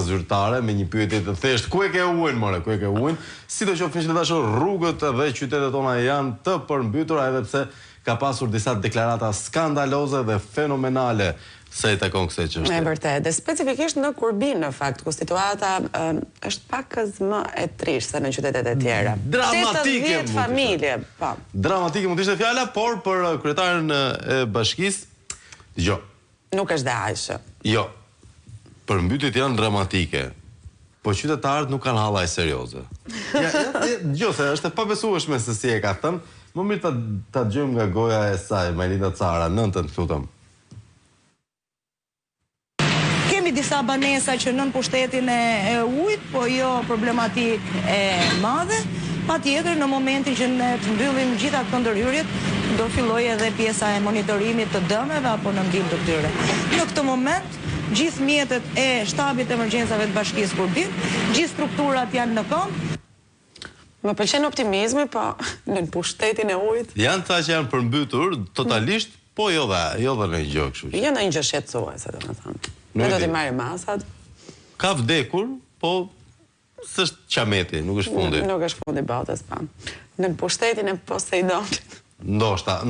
zyrtare me një pyetje të thjeshtë. Ku e ke ujin, more? Ku e ke ujin? Sidoqoftë miq të dashur, rrugët dhe qytetet tona janë të përmbytura edhe pse ka pasur disa deklarata skandaloze dhe fenomenale se i takon kësaj çështje. Me vërtet, dhe specifikisht në Kurbin në fakt, ku situata është pakës më e trisht se në qytetet e tjera. Dramatike 80 familje, po. Dramatike mund të ishte fjala, por për kryetaren e bashkisë, dëgjoj. Nuk është dhe aqë. Jo. Përmbytjet janë dramatike, po qytetarët nuk kanë hallaj serioze. Dëgjoj, se është e pabesueshme se si e ka thënë. Më mirë ta dëgjojmë nga goja e saj, Majlinda Cara, nëntën, lutem. Kemi disa banesa që nën pushtetin e ujit, po jo problematik e madhe. Patjetër, në momentin që ne të mbyllim gjitha këto ndërhyrjet, do filloj edhe pjesa e monitorimit të dëmeve apo në ndim të tyre. Në këtë moment, gjithë mjetet e shtabit të emergjencave të bashkisë Kurbin, gjithë strukturat janë në këmbë. Më pëlqen optimizmi, po në pushtetin e ujit. Janë ta që janë përmbytur totalisht, po jo dhe në gjë kështu. Jo në një gjë shqetësuese, domethënë. Ne do t'i marrim masat. Ka vdekur, po s'është qameti, nuk është fundi. Nuk është fundi botës, pa. Në pushtetin e Poseidonit. Ndoshta,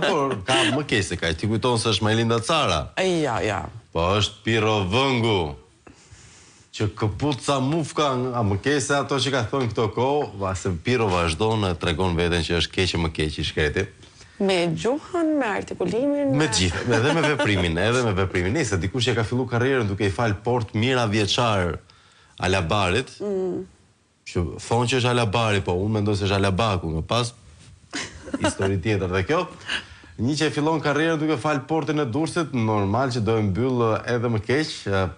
por ka më keq se kaq. Ti kujton se është Majlinda Cara? Ja. Po është Piro Vëngu, që këput sa mufka, a më keq se ato që ka thonë këto kohë, se Piro vazhdon e tregon veten që është keq e më keq i shkreti. Me gjuhën, me artikulimin, me gjithë, edhe me veprimin. Nëse dikush që ka filluar karrierën duke i fal port mira vjeçar Alabarit, që thonë që është Alabari, po unë mendoj se është Alabaku, nga pas histori tjetër dhe kjo. Një që e fillon karrierën duke fal portin e Durrësit, normal që do e mbyll edhe më keq.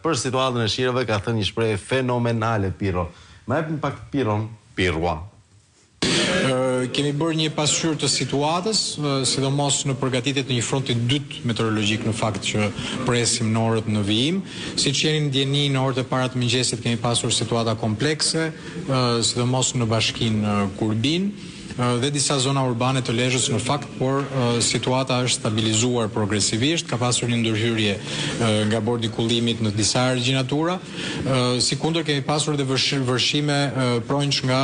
Për situatën e shirave ka thënë një shprehje fenomenale Piro. Ma jepni pak Pirua. Kemi bërë një pasqyrë të situatës, sidomos në përgatitje të një fronti dytë meteorologjik, në fakt që presim në orët në vijim. Siç jeni ndjeni, në orët e para të mëngjesit kemi pasur situata komplekse, sidomos në bashkinë Kurbin dhe disa zona urbane të Lezhës në fakt, por situata është stabilizuar progresivisht, ka pasur një ndërhyrje nga bordi kullimit në disa argjinatura, si kundër kemi pasur edhe vërshime pronjsh nga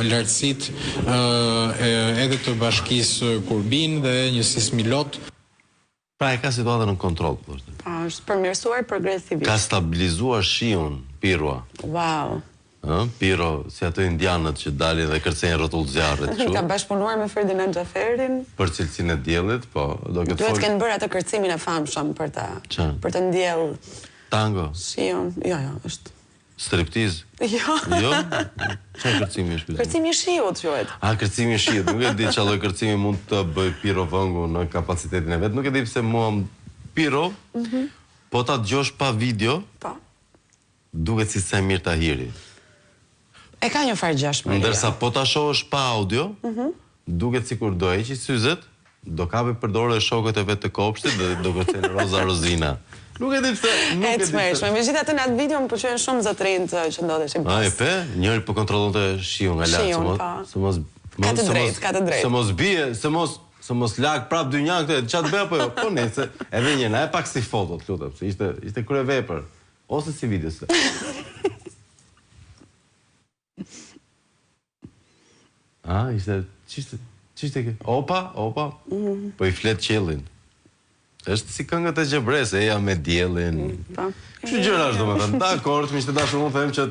lartësitë edhe të bashkisë Kurbin dhe një sismilot. Pra e ka situatën në kontroll, thoshte. Është përmirësuar progresivisht. Ka stabilizuar shiun, Pirua. Wow. Piro, si ato indianët që dalin dhe kërcejnë rrotull zjarrit, kështu. Ka bashkëpunuar me Ferdinand Xhaferin. Për cilësinë e diellit, po, duhet të kenë bërë atë kërcimin e famshëm për të ndjell tango. Shiun, jo, është. Striptiz? Jo. Jo? Çfarë kërcimi është? Kërcimi i shiut quhet. Kërcimi i shiut. Nuk e di çfarë lloj kërcimi mund të bëj Piro Vëngu në kapacitetin e vet. Nuk e di pse mua Piro, po ta dëgjosh pa video, duket si Samir Tahiri. E ka një farë gjashmëri. Ndërsa po ta shohësh pa audio, duket sikur do heqi syzet, do kapi për dorë shokët e vet të kopshtit dhe do kërcen Roza Rozina. Nuk e di pse, E tmerrshme. Megjithatë në atë video më pëlqen shumë zotrinj që ndodheshin pas. E pe, njëri po kontrollonte shiun nga lart, Ka të drejtë. Se mos lag prap dynjan këtë, çfarë bëj apo jo? Po nëse edhe një na e pak si fotot, lutem, se ishte kryevepër ose si videos. Qishte ke? Opa? Po i flet qiellin. Është si këngët e Xhebres, eja me diellin. Kështu gjëra është domethënë. Dakor, miq të dashur, unë them që